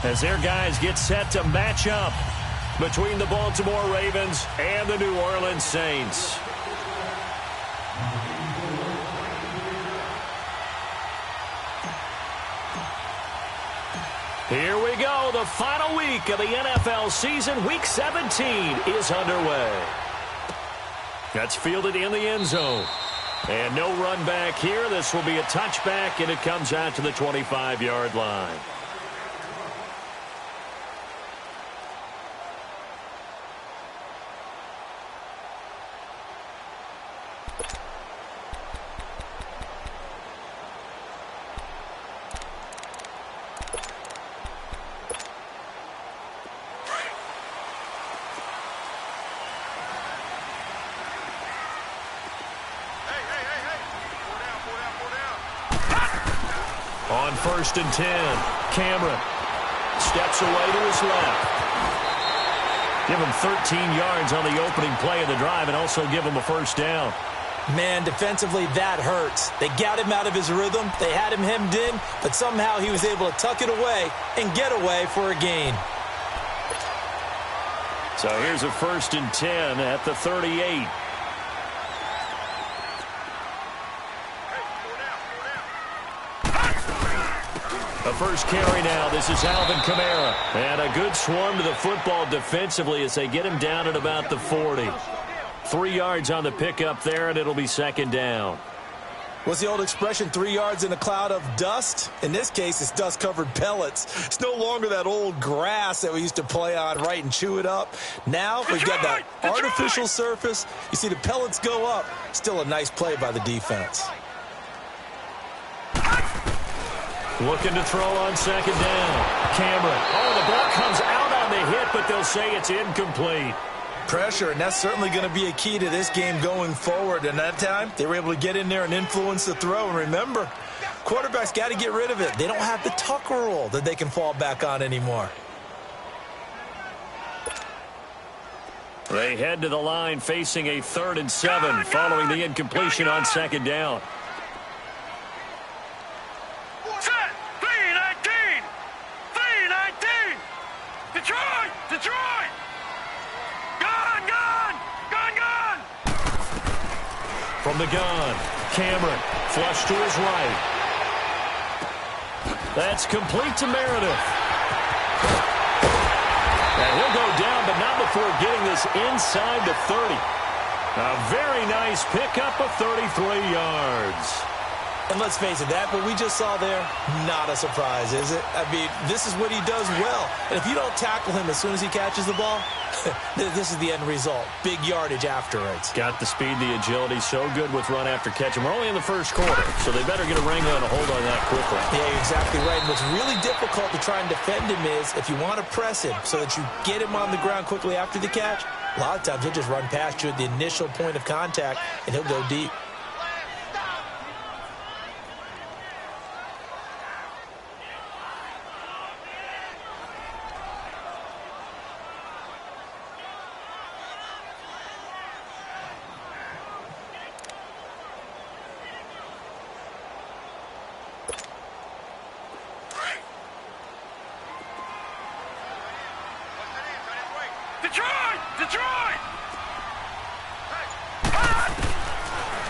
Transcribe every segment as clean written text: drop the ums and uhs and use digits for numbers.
as their guys get set to match up between the Baltimore Ravens and the New Orleans Saints. Here we go. The final week of the NFL season. Week 17 is underway. That's fielded in the end zone. And no run back here. This will be a touchback, and it comes out to the 25-yard line. On 1st and 10, Cameron steps away to his left. Give him 13 yards on the opening play of the drive and also give him a first down. Man, defensively, that hurts. They got him out of his rhythm. They had him hemmed in, but somehow he was able to tuck it away and get away for a gain. So here's a 1st and 10 at the 38. The first carry now. This is Alvin Kamara. And a good swarm to the football defensively as they get him down at about the 40. 3 yards on the pickup there, and it'll be second down. What's the old expression, 3 yards in a cloud of dust? In this case, it's dust-covered pellets. It's no longer that old grass that we used to play on, right, and chew it up. Now we've got that artificial surface. You see the pellets go up. Still a nice play by the defense. Looking to throw on second down. Cameron. Oh, the ball comes out on the hit, but they'll say it's incomplete. Pressure, and that's certainly going to be a key to this game going forward. And that time, they were able to get in there and influence the throw. And remember, quarterbacks got to get rid of it. They don't have the Tucker rule that they can fall back on anymore. They head to the line facing a 3rd and 7 following the incompletion on second down. Detroit! Gone! From the gun, Cameron, flush to his right. That's complete to Meredith. And he'll go down, but not before getting this inside the 30. A very nice pickup of 33 yards. And let's face it, that what we just saw there, not a surprise, is it? I mean, this is what he does well. And if you don't tackle him as soon as he catches the ball, this is the end result. Big yardage afterwards. Got the speed, the agility, so good with run after catch. And we're only in the first quarter, so they better get a wrangle and a hold on that quickly. Yeah, you're exactly right. And what's really difficult to try and defend him is if you want to press him so that you get him on the ground quickly after the catch, a lot of times he'll just run past you at the initial point of contact, and he'll go deep. Detroit!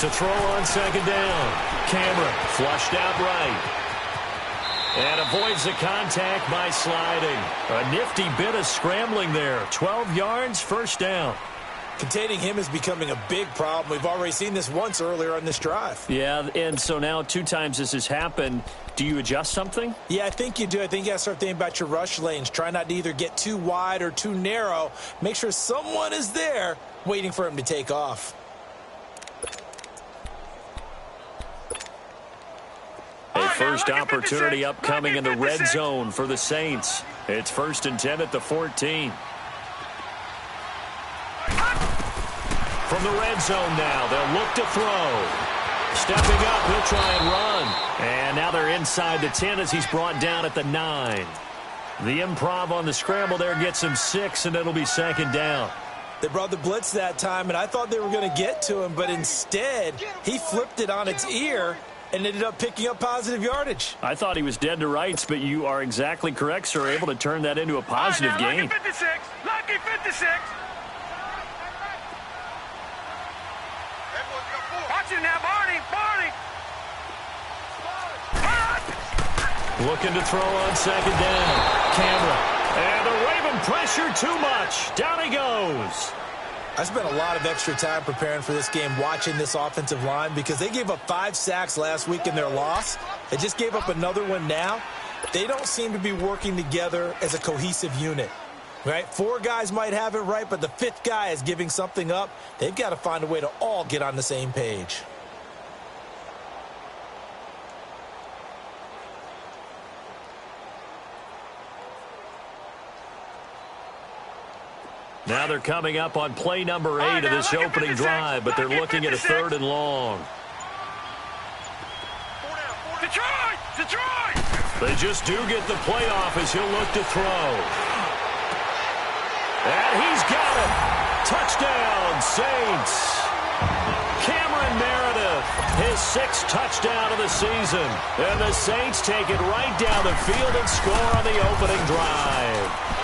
To throw on second down. Cameron flushed out right. And avoids the contact by sliding. A nifty bit of scrambling there. 12 yards, first down. Containing him is becoming a big problem. We've already seen this once earlier on this drive. Yeah, and so now 2 times this has happened. Do you adjust something? Yeah, I think you do. I think you got to start thinking about your rush lanes. Try not to either get too wide or too narrow. Make sure someone is there waiting for him to take off. A first opportunity upcoming in the red zone for the Saints. It's 1st and 10 at the 14. From the red zone now, they'll look to throw. Stepping up, he'll try and run. And now they're inside the 10 as he's brought down at the 9. The improv on the scramble there gets him 6, and it'll be second down. They brought the blitz that time, and I thought they were going to get to him, but instead, he flipped it on its ear and ended up picking up positive yardage. I thought he was dead to rights, but you are exactly correct, sir. Able to turn that into a positive gain. Lucky 56. Lucky 56. Watch it now, Barney. Looking to throw on second down. Cameron. And the Raven pressure too much. Down he goes. I spent a lot of extra time preparing for this game watching this offensive line because they gave up 5 sacks last week in their loss. They just gave up another one now. They don't seem to be working together as a cohesive unit. Right? 4 guys might have it right, but the 5th guy is giving something up. They've got to find a way to all get on the same page. Now they're coming up on play number 8 of this opening drive, but they're looking at a 3rd and long. Detroit! They just do get the playoff as he'll look to throw. And he's got it. Touchdown, Saints. Cameron Meredith, his 6th touchdown of the season. And the Saints take it right down the field and score on the opening drive.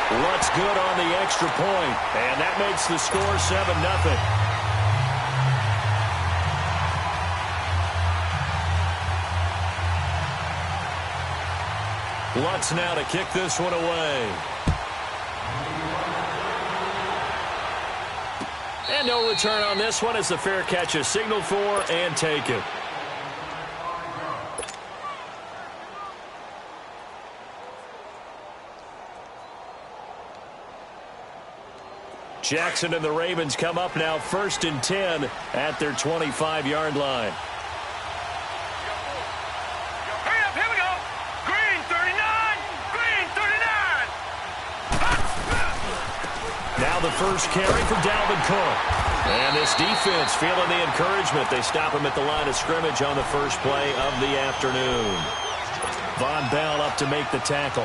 Looks good on the extra point, and that makes the score 7-0. Lutz now to kick this one away. And no return on this one as the fair catch is signaled for and taken. Jackson and the Ravens come up now 1st and 10 at their 25-yard line. Hurry up, here we go. Green 39. Now the first carry for Dalvin Cook. And this defense feeling the encouragement. They stop him at the line of scrimmage on the first play of the afternoon. Von Bell up to make the tackle.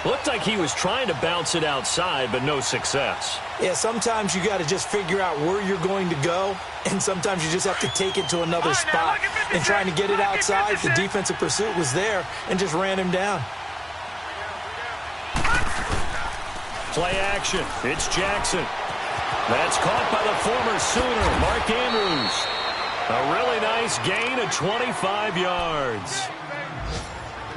Looked like he was trying to bounce it outside, but no success. Yeah, sometimes you got to just figure out where you're going to go, and sometimes you just have to take it to another spot. And trying to get it outside, the defensive pursuit was there and just ran him down. Play action. It's Jackson. That's caught by the former Sooner, Mark Andrews. A really nice gain of 25 yards.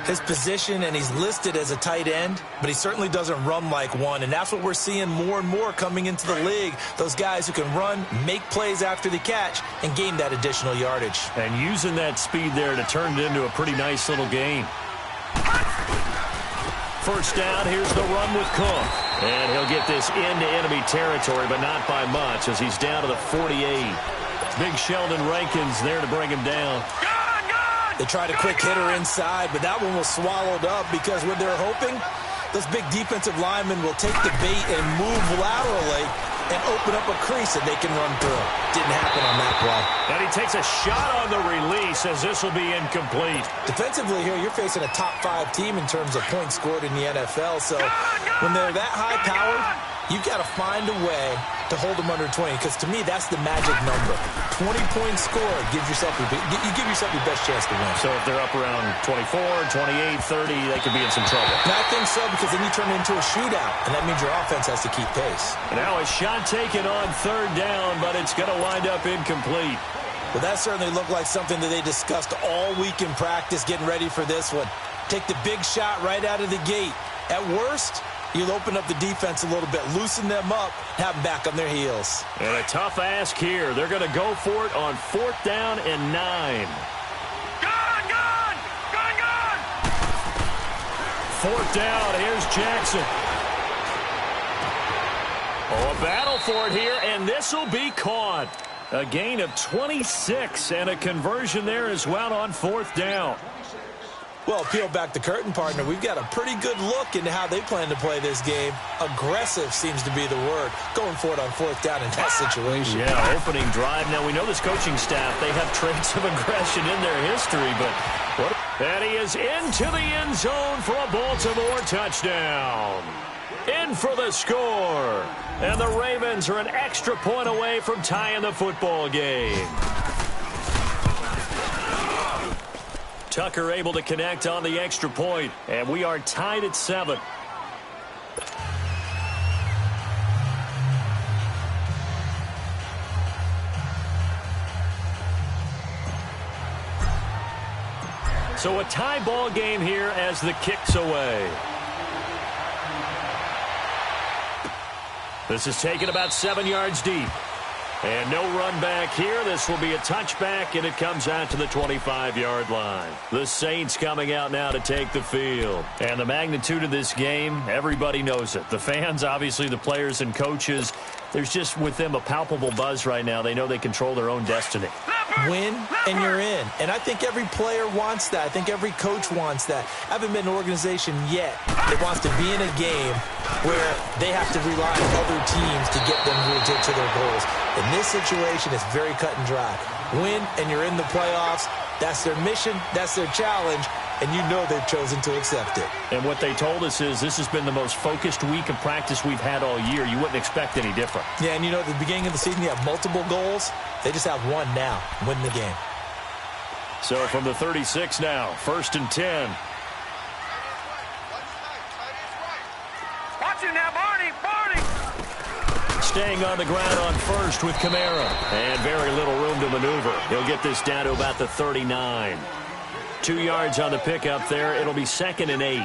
His position, and he's listed as a tight end, but he certainly doesn't run like one, and that's what we're seeing more and more coming into the league. Those guys who can run, make plays after the catch, and gain that additional yardage. And using that speed there to turn it into a pretty nice little gain. First down, here's the run with Cook. And he'll get this into enemy territory, but not by much as he's down to the 48. Big Sheldon Rankins there to bring him down. They tried a quick hitter inside, but that one was swallowed up because what they're hoping, those big defensive linemen will take the bait and move laterally and open up a crease that they can run through. Didn't happen on that play. And he takes a shot on the release as this will be incomplete. Defensively here, you're facing a top 5 team in terms of points scored in the NFL. So when they're that high-powered, you've got to find a way to hold them under 20, because to me, that's the magic number. 20 points scored, you give yourself your best chance to win. So if they're up around 24, 28, 30, they could be in some trouble. And I think so, because then you turn it into a shootout, and that means your offense has to keep pace. Now a shot taken on 3rd down, but it's going to wind up incomplete. Well, that certainly looked like something that they discussed all week in practice, getting ready for this one. Take the big shot right out of the gate. At worst, you'll open up the defense a little bit, loosen them up, have them back on their heels. And a tough ask here. They're going to go for it on 4th down and 9. Gone! 4th down, here's Jackson. Oh, a battle for it here, and this will be caught. A gain of 26 and a conversion there as well on 4th down. Well, peel back the curtain, partner. We've got a pretty good look into how they plan to play this game. Aggressive seems to be the word. Going for it on 4th down in that situation. Yeah, opening drive. Now, we know this coaching staff, they have traits of aggression in their history, but what? And he is into the end zone for a Baltimore touchdown. In for the score. And the Ravens are an extra point away from tying the football game. Tucker able to connect on the extra point, and we are tied at 7. So a tie ball game here as the kick's away. This is taken about 7 yards deep. And no run back here. This will be a touchback, and it comes out to the 25-yard line. The Saints coming out now to take the field. And the magnitude of this game, everybody knows it. The fans, obviously the players and coaches, there's just with them a palpable buzz right now. They know they control their own destiny. Win, and you're in. And I think every player wants that. I think every coach wants that. I haven't been in an organization yet that wants to be in a game where they have to rely on other teams to get them to their goals. In this situation, it's very cut and dry. Win, and you're in the playoffs. That's their mission. That's their challenge. And you know they've chosen to accept it. And what they told us is this has been the most focused week of practice we've had all year. You wouldn't expect any different. Yeah, and you know, at the beginning of the season, you have multiple goals. They just have one now, win the game. So from the 36 now, 1st and 10. Watch it now, Barney. Barney. Staying on the ground on first with Kamara. And very little room to maneuver. He'll get this down to about the 39. 2 yards on the pickup there. It'll be 2nd and 8.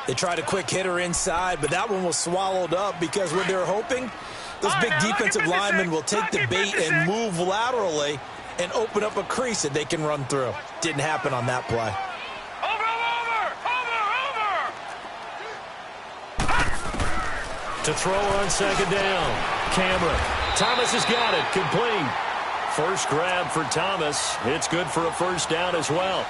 They tried a quick hitter inside, but that one was swallowed up because what they're hoping, those big defensive linemen will take the bait and move laterally and open up a crease that they can run through. Didn't happen on that play. To throw on 2nd down. Cameron. Thomas has got it. Complete. First grab for Thomas. It's good for a 1st down as well.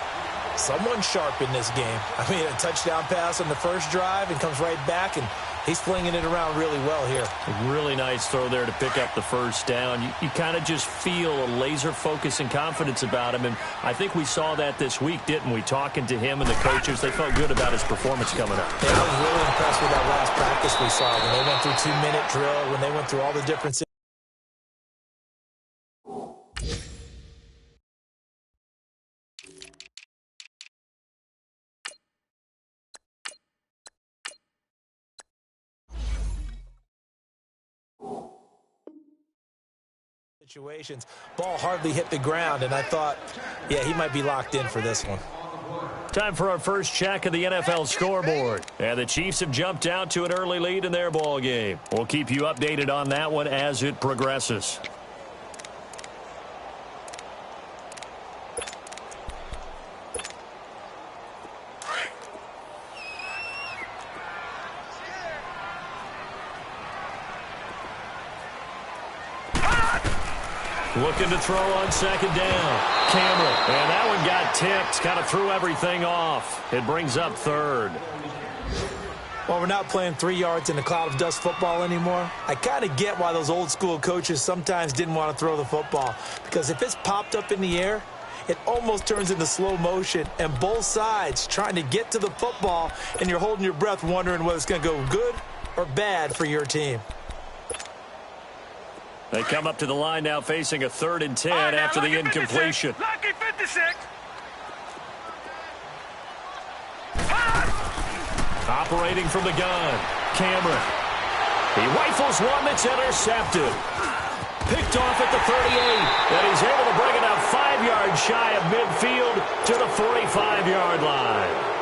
Someone sharp in this game. I mean, a touchdown pass on the first drive and comes right back, and he's flinging it around really well here. A really nice throw there to pick up the 1st down. You kind of just feel a laser focus and confidence about him, and I think we saw that this week, didn't we? Talking to him and the coaches, they felt good about his performance coming up. Yeah, I was really impressed with that last practice we saw when they went through 2-minute drill, when they went through all the different situations. Ball hardly hit the ground, and I thought, yeah, he might be locked in for this one. Time for our first check of the NFL scoreboard. And the Chiefs have jumped out to an early lead in their ball game. We'll keep you updated on that one as it progresses. Looking to throw on 2nd down. Cameron. And that one got tipped. Kind of threw everything off. It brings up 3rd. Well, we're not playing 3 yards in a cloud of dust football anymore. I kind of get why those old school coaches sometimes didn't want to throw the football. Because if it's popped up in the air, it almost turns into slow motion. And both sides trying to get to the football, and you're holding your breath wondering whether it's going to go good or bad for your team. They come up to the line now facing a 3rd and 10 after the incompletion. Lucky 56. Operating from the gun. Cameron. He rifles one that's intercepted. Picked off at the 38. And he's able to bring it out 5 yards shy of midfield to the 45-yard line.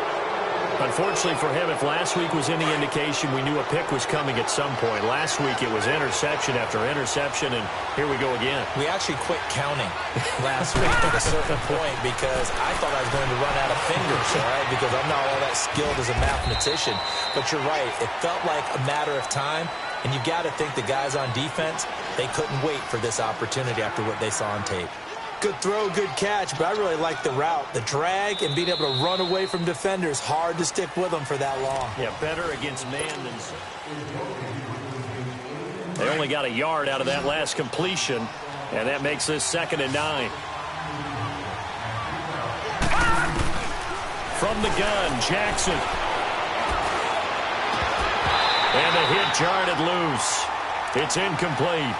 Unfortunately for him, if last week was any indication, we knew a pick was coming at some point. Last week it was interception after interception, and here we go again. We actually quit counting last week at a certain point because I thought I was going to run out of fingers, all right, because I'm not all that skilled as a mathematician. But you're right. It felt like a matter of time, and you got to think the guys on defense, they couldn't wait for this opportunity after what they saw on tape. Good throw, good catch, but I really like the route. The drag and being able to run away from defenders, hard to stick with them for that long. Yeah, better against man than... They only got a yard out of that last completion, and that makes this 2nd and 9. From the gun, Jackson. And the hit jarred it loose. It's incomplete.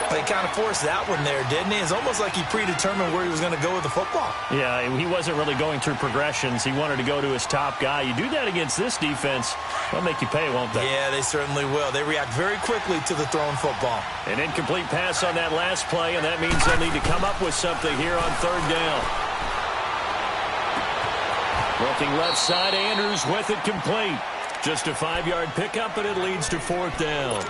He kind of forced that one there, didn't he? It's almost like he predetermined where he was going to go with the football. Yeah, he wasn't really going through progressions. He wanted to go to his top guy. You do that against this defense, they'll make you pay, won't they? Yeah, they certainly will. They react very quickly to the thrown football. An incomplete pass on that last play, and that means they'll need to come up with something here on third down. Looking left side, Andrews with it complete. Just a 5-yard pickup, and it leads to fourth down.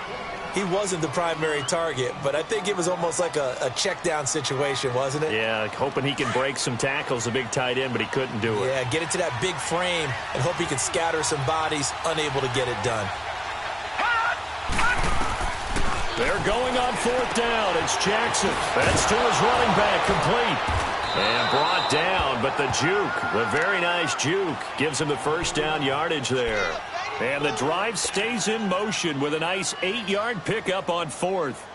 He wasn't the primary target, but I think it was almost like a check down situation, wasn't it? Yeah, hoping he can break some tackles, a big tight end, but he couldn't do it. Yeah, get it to that big frame and hope he can scatter some bodies, unable to get it done. They're going on fourth down. It's Jackson. That's to his running back, complete. And brought down, but the juke, the very nice juke, gives him the first down yardage there. And the drive stays in motion with a nice 8-yard pickup on fourth.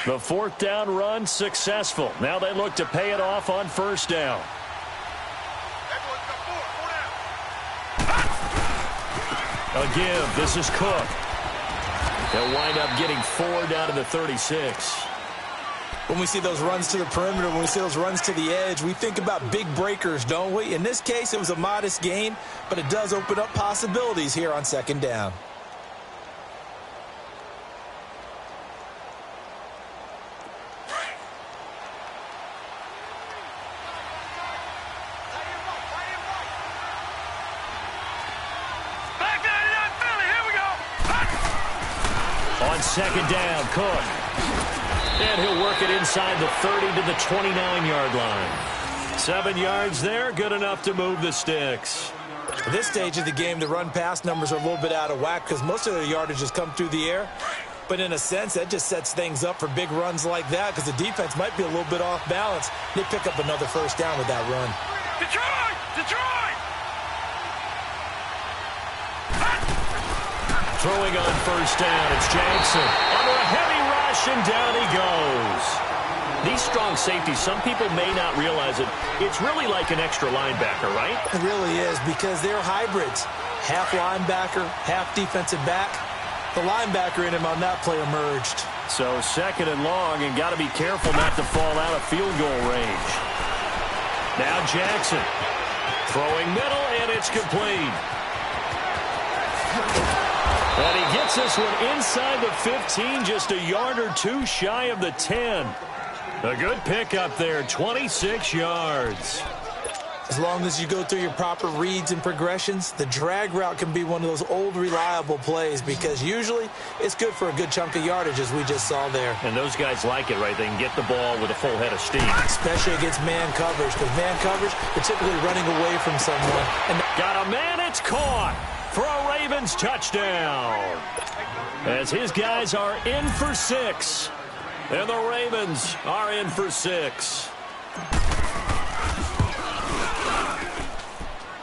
The fourth down run successful. Now they look to pay it off on first down. A give. This is Cook. They'll wind up getting 4 down to the 36. When we see those runs to the perimeter, when we see those runs to the edge, we think about big breakers, don't we? In this case, it was a modest gain, but it does open up possibilities here on second down. On second down, Cook. And he'll work it inside the 30 to the 29-yard line. 7 yards there, good enough to move the sticks. At this stage of the game, the run-pass numbers are a little bit out of whack because most of their yardage has come through the air. But in a sense, that just sets things up for big runs like that because the defense might be a little bit off balance. They pick up another first down with that run. Detroit! Detroit! Throwing on first down, it's Jackson. Under a heavy rush, and down he goes. These strong safeties, some people may not realize it. It's really like an extra linebacker, right? It really is because they're hybrids. Half linebacker, half defensive back. The linebacker in him on that play emerged. So second and long, and got to be careful not to fall out of field goal range. Now Jackson. Throwing middle, and it's complete. And he gets this one inside the 15, just a yard or two shy of the 10. A good pickup there, 26 yards. As long as you go through your proper reads and progressions, the drag route can be one of those old reliable plays because usually it's good for a good chunk of yardage as we just saw there. And those guys like it, right? They can get the ball with a full head of steam. Especially against man coverage because man coverage, they're typically running away from someone. And got a man, it's caught for a Ravens touchdown. As his guys are in for 6. And the Ravens are in for 6.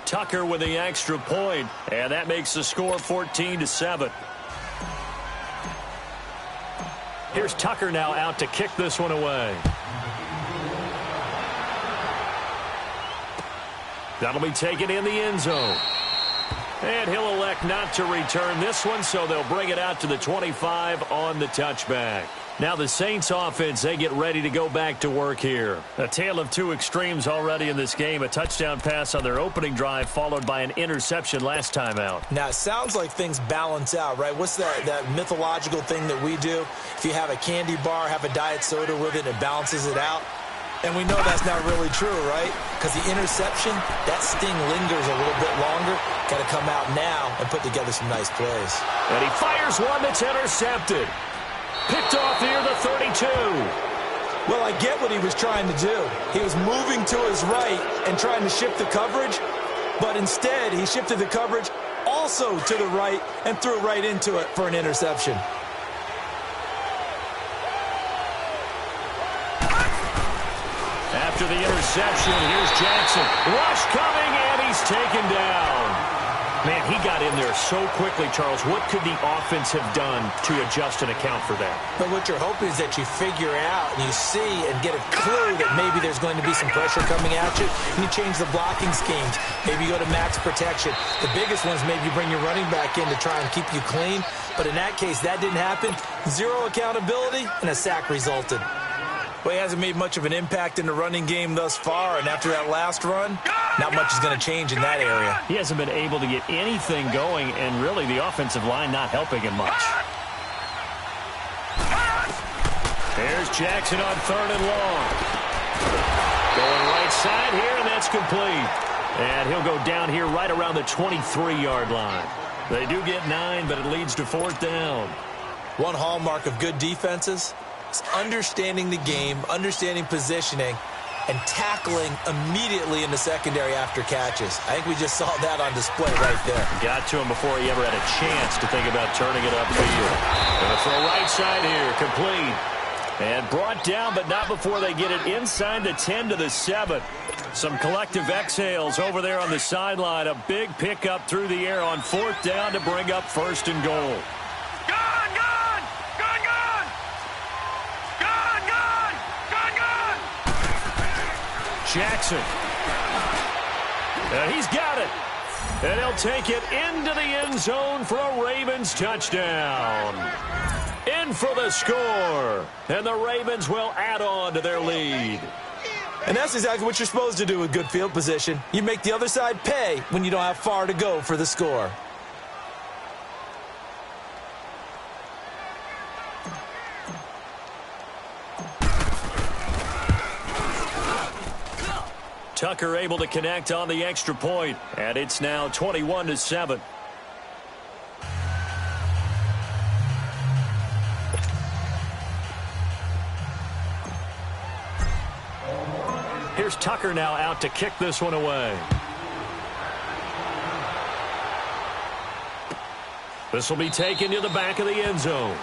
Tucker with the extra point, and that makes the score 14-7. Here's Tucker now out to kick this one away. That'll be taken in the end zone. And he'll elect not to return this one, so they'll bring it out to the 25 on the touchback. Now the Saints offense, they get ready to go back to work here. A tale of two extremes already in this game. A touchdown pass on their opening drive followed by an interception last time out. Now it sounds like things balance out, right? What's that mythological thing that we do? If you have a candy bar, have a diet soda with it, it balances it out. And we know that's not really true, right? Because the interception, that sting lingers a little bit longer. Got to come out now and put together some nice plays. And he fires one that's intercepted. Picked off near the 32. Well, I get what he was trying to do. He was moving to his right and trying to shift the coverage, but instead he shifted the coverage also to the right and threw right into it for an interception. After the interception, here's Jackson. Rush coming, and he's taken down. Man, he got in there so quickly, Charles. What could the offense have done to adjust and account for that? But what you're hoping is that you figure out and you see and get a clue that maybe there's going to be some pressure coming at you, and you change the blocking schemes. Maybe you go to max protection. The biggest one is maybe you bring your running back in to try and keep you clean. But in that case, that didn't happen. Zero accountability, and a sack resulted. Well, he hasn't made much of an impact in the running game thus far, and after that last run, not much is going to change in that area. He hasn't been able to get anything going, and really the offensive line not helping him much. There's Jackson on 3rd and long. Going right side here, and that's complete. And he'll go down here right around the 23-yard line. They do get 9, but it leads to 4th down. One hallmark of good defenses is understanding the game, understanding positioning, and tackling immediately in the secondary after catches. I think we just saw that on display right there. Got to him before he ever had a chance to think about turning it upfield. Going to throw right side here, complete. And brought down, but not before they get it inside the 10 to the 7. Some collective exhales over there on the sideline. A big pickup through the air on 4th down to bring up 1st and goal. Gone, gone! Gone, gone! Gone, gone! Gone, gone! Jackson. And he's got it. And he'll take it into the end zone for a Ravens touchdown. In for the score. And the Ravens will add on to their lead. And that's exactly what you're supposed to do with good field position. You make the other side pay when you don't have far to go for the score. Tucker able to connect on the extra point, and it's now 21-7. Here's Tucker now out to kick this one away. This will be taken to the back of the end zone.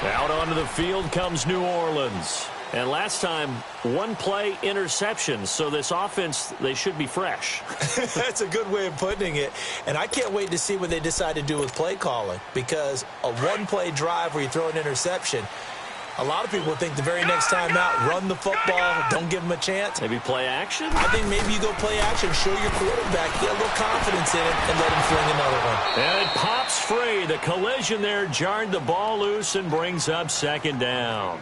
Out onto the field comes New Orleans. And last time, one play interception. So this offense, they should be fresh. That's a good way of putting it. And I can't wait to see what they decide to do with play calling. Because a one-play drive where you throw an interception, a lot of people think the very next time out, run the football, don't give them a chance. Maybe play action? I think maybe you go play action, show your quarterback, get a little confidence in it, and let him fling another one. And it pops free. The collision there jarred the ball loose and brings up 2nd down.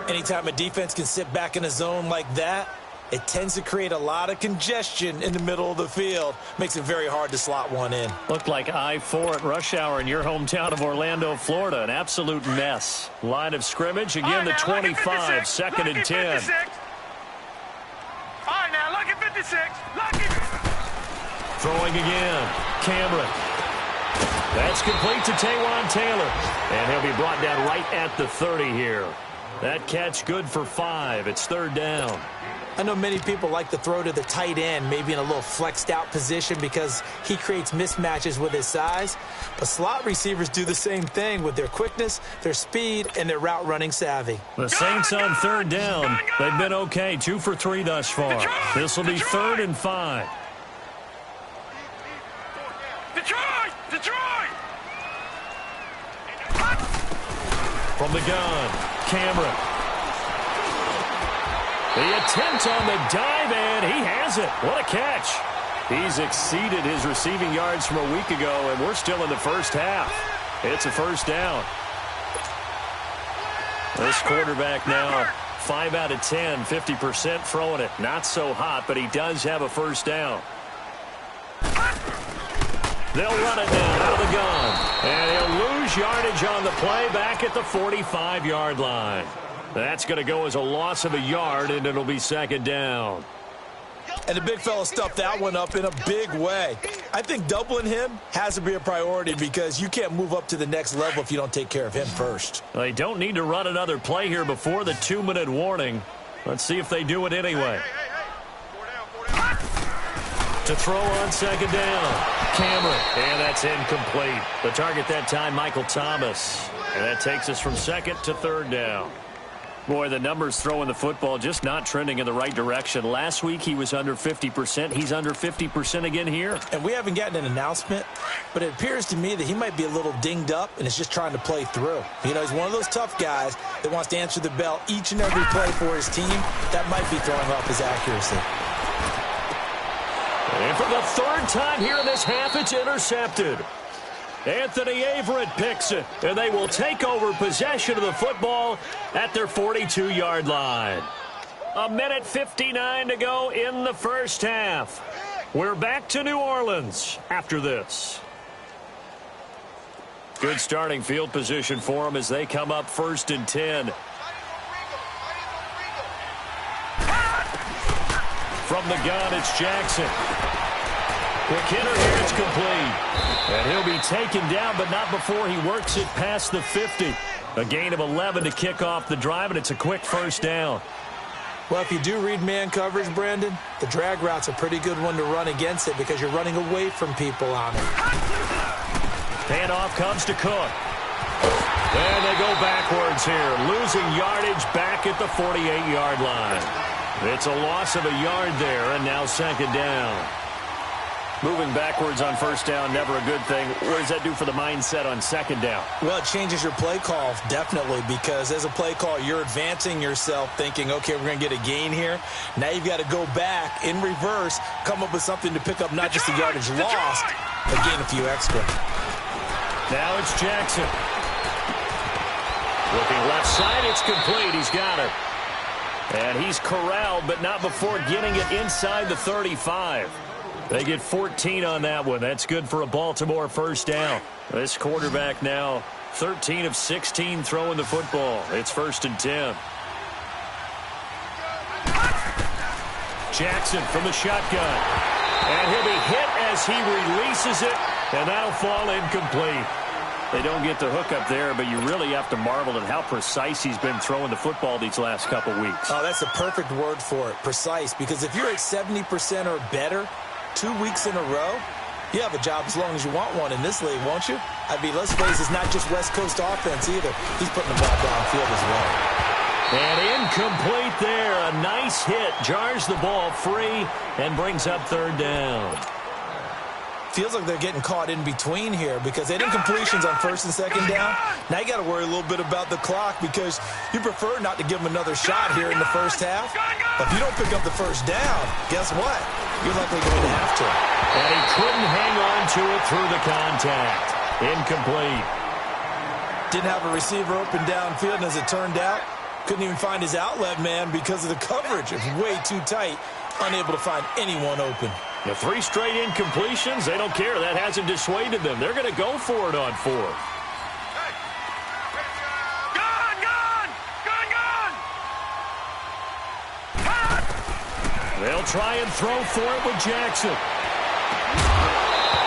Anytime a defense can sit back in a zone like that, it tends to create a lot of congestion in the middle of the field. Makes it very hard to slot one in. Looked like I-4 at rush hour in your hometown of Orlando, Florida. An absolute mess. Line of scrimmage, again the 25, 2nd and 10. All right, now, look at 56. Look at... Throwing again. Cameron. That's complete to Taywan Taylor. And he'll be brought down right at the 30 here. That catch good for 5. It's 3rd down. I know many people like to throw to the tight end, maybe in a little flexed out position because he creates mismatches with his size. But slot receivers do the same thing with their quickness, their speed, and their route running savvy. The Saints on 3rd down. They've been okay, 2 for 3 thus far. This will be 3rd and 5. Detroit! Detroit! From the gun, Cameron. The attempt on the dive, and he has it. What a catch. He's exceeded his receiving yards from a week ago, and we're still in the first half. It's a 1st down. This quarterback now 5 out of 10, 50% throwing it. Not so hot, but he does have a 1st down. They'll run it now out of the gun. And he'll lose yardage on the play back at the 45-yard line. That's going to go as a loss of a yard, and it'll be 2nd down. And the big fella stuffed that one up in a big way. I think doubling him has to be a priority because you can't move up to the next level if you don't take care of him first. They don't need to run another play here before the 2-minute warning. Let's see if they do it anyway. To throw on 2nd down, Cameron, and that's incomplete. The target that time, Michael Thomas. And that takes us from 2nd to 3rd down. Boy, the numbers throwing the football just not trending in the right direction. Last week he was under 50%. He's under 50% again here. And we haven't gotten an announcement, but it appears to me that he might be a little dinged up and is just trying to play through. You know, he's one of those tough guys that wants to answer the bell each and every play for his team. That might be throwing off his accuracy. If for the third time here in this half, it's intercepted. Anthony Averett picks it, and they will take over possession of the football at their 42-yard line. 1:59 to go in the first half. We're back to New Orleans after this. Good starting field position for them as they come up 1st and 10. From the gun, it's Jackson. Quick hitter here, it's complete. And he'll be taken down, but not before he works it past the 50. A gain of 11 to kick off the drive, and it's a quick first down. Well, if you do read man coverage, Brandon, the drag route's a pretty good one to run against it because you're running away from people on it. Handoff comes to Cook. And they go backwards here, losing yardage back at the 48-yard line. It's a loss of a yard there, and now 2nd down. Moving backwards on 1st down, never a good thing. What does that do for the mindset on 2nd down? Well, it changes your play call, definitely, because as a play call, you're advancing yourself thinking, okay, we're going to get a gain here. Now you've got to go back in reverse, come up with something to pick up not just the yardage lost, but gain a few extra. Now it's Jackson. Looking left side, it's complete. He's got it. And he's corralled, but not before getting it inside the 35. They get 14 on that one. That's good for a Baltimore 1st down. This quarterback now 13 of 16 throwing the football. It's 1st and 10. Jackson from the shotgun. And he'll be hit as he releases it, and that'll fall incomplete. They don't get the hook up there, but you really have to marvel at how precise he's been throwing the football these last couple weeks. Oh, that's the perfect word for it, precise, because if you're at 70% or better 2 weeks in a row, you have a job as long as you want one in this league, won't you? I mean, let's face it, it's not just West Coast offense either. He's putting the ball downfield as well. And incomplete there. A nice hit. Jars the ball free and brings up 3rd down. Feels like they're getting caught in between here because they did incompletions on 1st and 2nd down. Now you got to worry a little bit about the clock because you prefer not to give them another shot here in the first half. But if you don't pick up the 1st down, guess what? You're likely going to have to. And he couldn't hang on to it through the contact. Incomplete. Didn't have a receiver open downfield, and as it turned out, couldn't even find his outlet man because of the coverage. It was way too tight, unable to find anyone open. The 3 straight incompletions, they don't care. That hasn't dissuaded them. They're going to go for it on 4th. They'll try and throw for it with Jackson.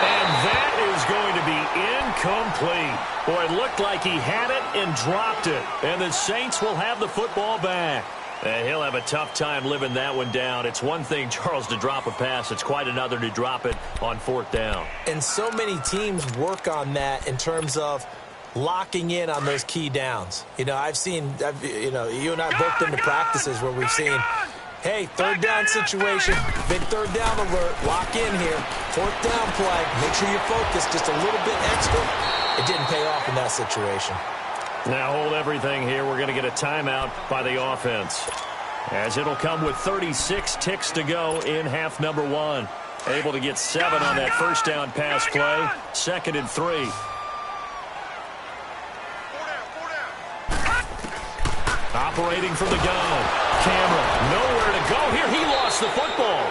And that is going to be incomplete. Boy, it looked like he had it and dropped it. And the Saints will have the football back. And he'll have a tough time living that one down. It's one thing, Charles, to drop a pass. It's quite another to drop it on 4th down. And so many teams work on that in terms of locking in on those key downs. You know, you and I both been to practices where we've seen, hey, 3rd down situation, big 3rd down alert, lock in here, 4th down play, make sure you focus just a little bit extra. It didn't pay off in that situation. Now hold everything here. We're going to get a timeout by the offense, as it'll come with 36 ticks to go in half number 1. Able to get 7 on that 1st down pass play. 2nd and 3. Operating from the gun. Cameron, nowhere to go here. He lost the football.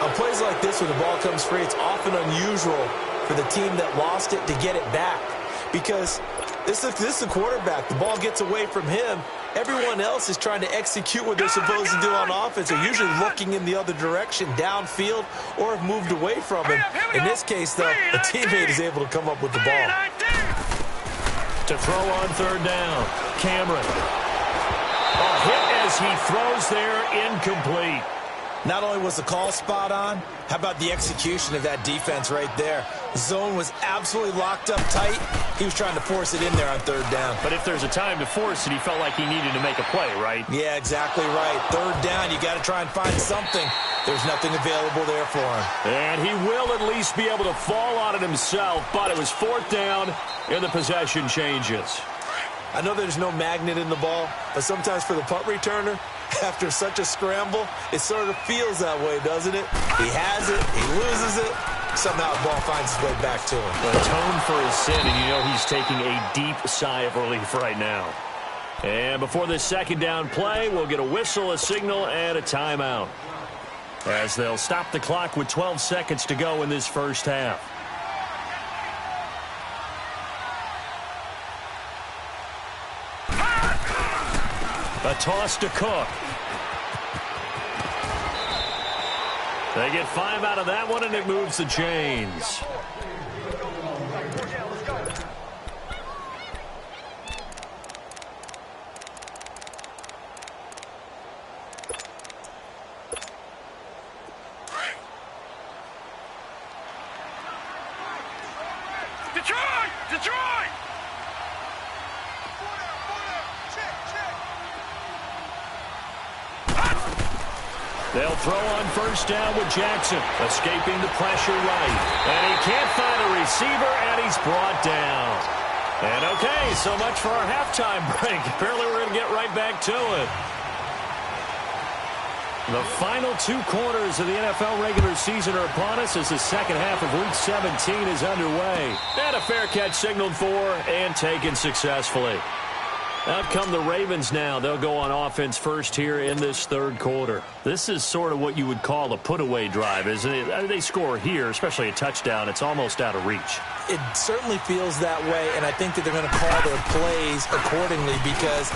On plays like this, when the ball comes free, it's often unusual for the team that lost it to get it back. Because this is the quarterback. The ball gets away from him. Everyone else is trying to execute what they're supposed to do on offense. They're usually looking in the other direction, downfield, or have moved away from him. In this case, though, a teammate is able to come up with the ball. To throw on 3rd down, Cameron. A hit as he throws there, incomplete. Not only was the call spot on, how about the execution of that defense right there? The zone was absolutely locked up tight. He was trying to force it in there on 3rd down. But if there's a time to force it, he felt like he needed to make a play, right? Yeah, exactly right. 3rd down, you got to try and find something. There's nothing available there for him. And he will at least be able to fall on it himself, but it was 4th down, and the possession changes. I know there's no magnet in the ball, but sometimes for the punt returner, After such a scramble, it sort of feels that way, doesn't it? He has it, he loses it, somehow the ball finds its way back to him. Atone for his sin, and you know he's taking a deep sigh of relief right now. And before this second down play, we'll get a whistle, a signal, and a timeout, as they'll stop the clock with 12 seconds to go in this first half. A toss to Cook. They get 5 out of that one, and it moves the chains. Detroit! Detroit! They'll throw on first down with Jackson, escaping the pressure right. And he can't find a receiver, and he's brought down. And okay, so much for our halftime break. Apparently we're going to get right back to it. The final 2 quarters of the NFL regular season are upon us as the second half of Week 17 is underway. And a fair catch signaled for and taken successfully. Out come the Ravens now. They'll go on offense first here in this third quarter. This is sort of what you would call a put-away drive, isn't it? I mean, they score here, especially a touchdown. It's almost out of reach. It certainly feels that way, and I think that they're going to call their plays accordingly because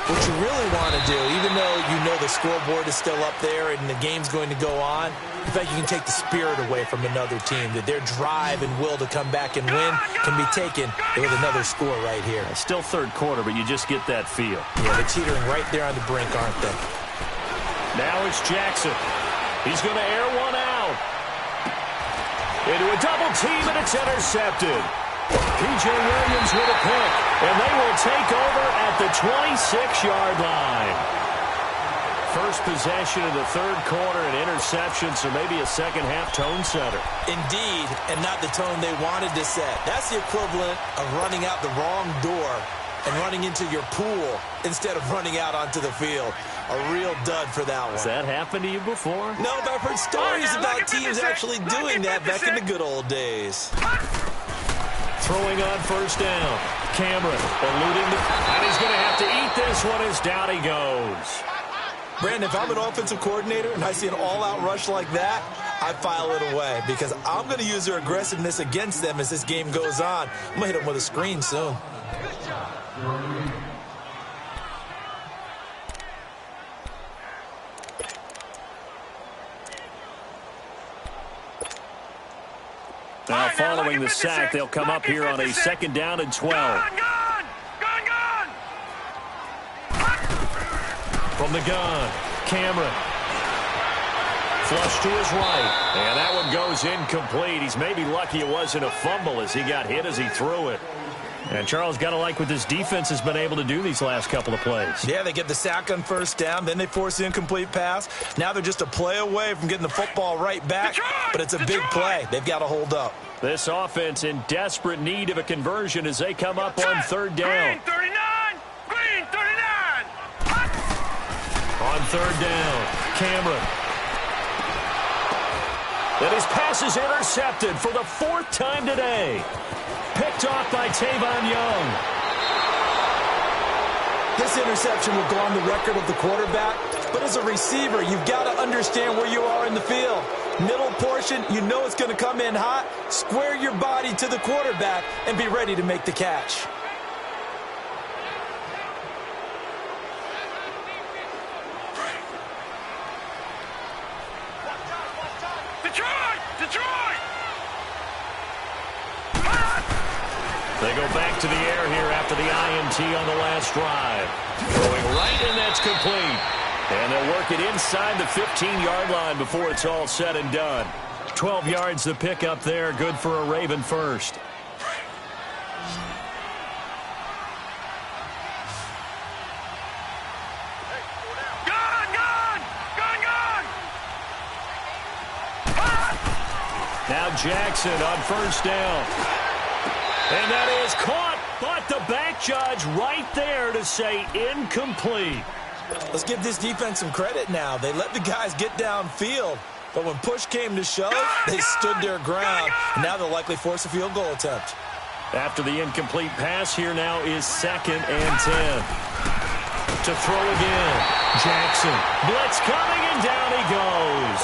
what you really want to do, even though you know the scoreboard is still up there and the game's going to go on, in fact, you can take the spirit away from another team, that their drive and will to come back and win can be taken with another score right here. It's still third quarter, but you just get that feel. Yeah, they're teetering right there on the brink, aren't they? Now it's Jackson. He's going to air one out. Into a double team, and it's intercepted. P.J. Williams with a pick, and they will take over at the 26-yard line. First possession of the third quarter, an interception, so maybe a second-half tone setter. Indeed, and not the tone they wanted to set. That's the equivalent of running out the wrong door and running into your pool instead of running out onto the field. A real dud for that one. Has that happened to you before? No, but I've heard stories about teams actually doing that back in the good old days. Throwing on first down. Cameron eluding and he's going to have to eat this one as down he goes. Brandon, if I'm an offensive coordinator and I see an all-out rush like that, I file it away because I'm going to use their aggressiveness against them as this game goes on. I'm going to hit them with a screen soon. Now following the sack, they'll come up here on a second down and 12. Gone! From the gun, Cameron. Flush to his right. And that one goes incomplete. He's maybe lucky it wasn't a fumble as he got hit as he threw it. And Charles, got to like what this defense has been able to do these last couple of plays. Yeah, they get the sack on first down, then they force the incomplete pass. Now they're just a play away from getting the football right back, but it's a big play. They've got to hold up. This offense in desperate need of a conversion as they come up on third down. Green 39! Green 39! On third down, Cameron. And his pass is intercepted for the 4th time today. Picked off by Tavon Young. This interception will go on the record of the quarterback, but as a receiver, you've got to understand where you are in the field. Middle portion, you know it's going to come in hot. Square your body to the quarterback and be ready to make the catch. Detroit! Detroit! They go back to the air here after the INT on the last drive. Throwing right, and that's complete. And they'll work it inside the 15-yard line before it's all said and done. 12 yards to pick up there. Good for a Raven first. Now Jackson on first down. And that is caught, but the back judge right there to say incomplete. Let's give this defense some credit now. They let the guys get downfield, but when push came to shove, they stood their ground, and now they'll likely force a field goal attempt. After the incomplete pass, here now is 2nd and 10. To throw again. Jackson. Blitz coming, and down he goes.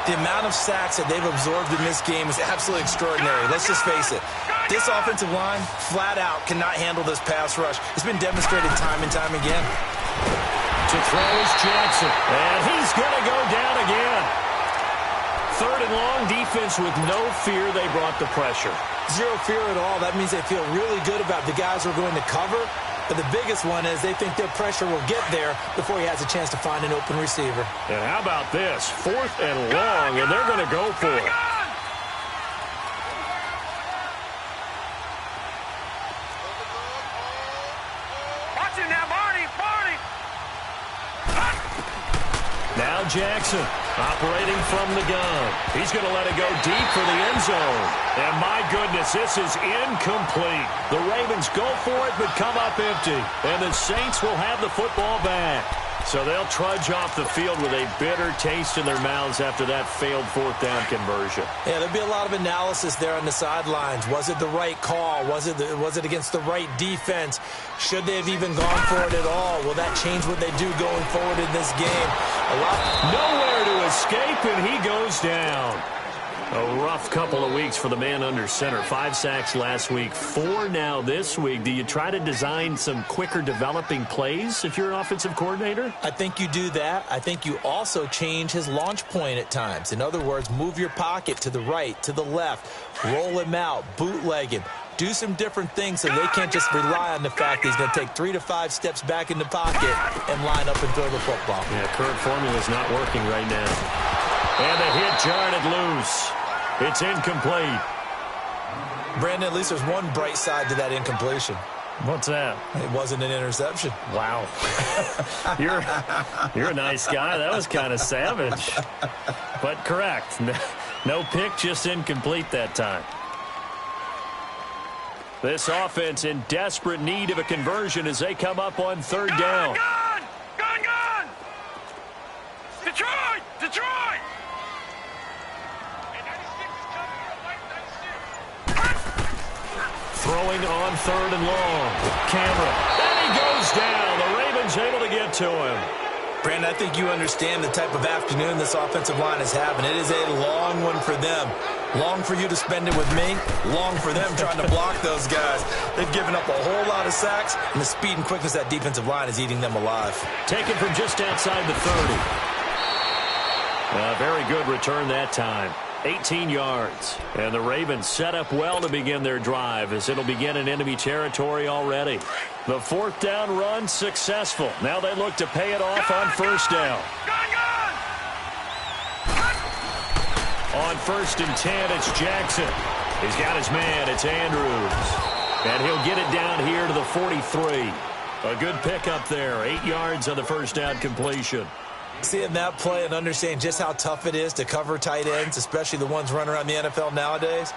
The amount of sacks that they've absorbed in this game is absolutely extraordinary. Let's just face it. This offensive line, flat out, cannot handle this pass rush. It's been demonstrated time and time again. To throw is Jackson. And he's going to go down again. 3rd and long, defense with no fear. They brought the pressure. Zero fear at all. That means they feel really good about the guys who are going to cover. But the biggest one is they think their pressure will get there before he has a chance to find an open receiver. And how about this? 4th and long, and they're going to go for it. Watch it now, Barney. Now Jackson operating from the gun. He's going to let it go deep for the end zone. And my goodness, this is incomplete. The Ravens go for it but come up empty. And the Saints will have the football back. So they'll trudge off the field with a bitter taste in their mouths after that failed 4th down conversion. Yeah, there'll be a lot of analysis there on the sidelines. Was it the right call? Was it against the right defense? Should they have even gone for it at all? Will that change what they do going forward in this game? Nowhere to escape, and he goes down. A rough couple of weeks for the man under center. 5 sacks last week, 4 now this week. Do you try to design some quicker developing plays if you're an offensive coordinator? I think you do that. I think you also change his launch point at times. In other words, move your pocket to the right, to the left, roll him out, bootleg him. Do some different things so they can't just rely on the fact that he's going to take 3 to 5 steps back in the pocket and line up and throw the football. Yeah, current formula is not working right now. And the hit jarred it loose. It's incomplete. Brandon, at least there's one bright side to that incompletion. What's that? It wasn't an interception. Wow. You're a nice guy. That was kind of savage. But correct. No pick, just incomplete that time. This offense in desperate need of a conversion as they come up on 3rd down. Gun! Detroit! Throwing on 3rd and long. Camera. And he goes down. The Ravens able to get to him. Brandon, I think you understand the type of afternoon this offensive line is having. It is a long one for them. Long for you to spend it with me. Long for them trying to block those guys. They've given up a whole lot of sacks, and the speed and quickness of that defensive line is eating them alive. Taken from just outside the 30. A very good return that time. 18 yards. And the Ravens set up well to begin their drive as it'll begin in enemy territory already. The 4th down run successful. Now they look to pay it off on 1st down. On 1st and 10, it's Jackson. He's got his man. It's Andrews. And he'll get it down here to the 43. A good pickup there. 8 yards on the 1st down completion. Seeing that play and understanding just how tough it is to cover tight ends, especially the ones running around the NFL nowadays,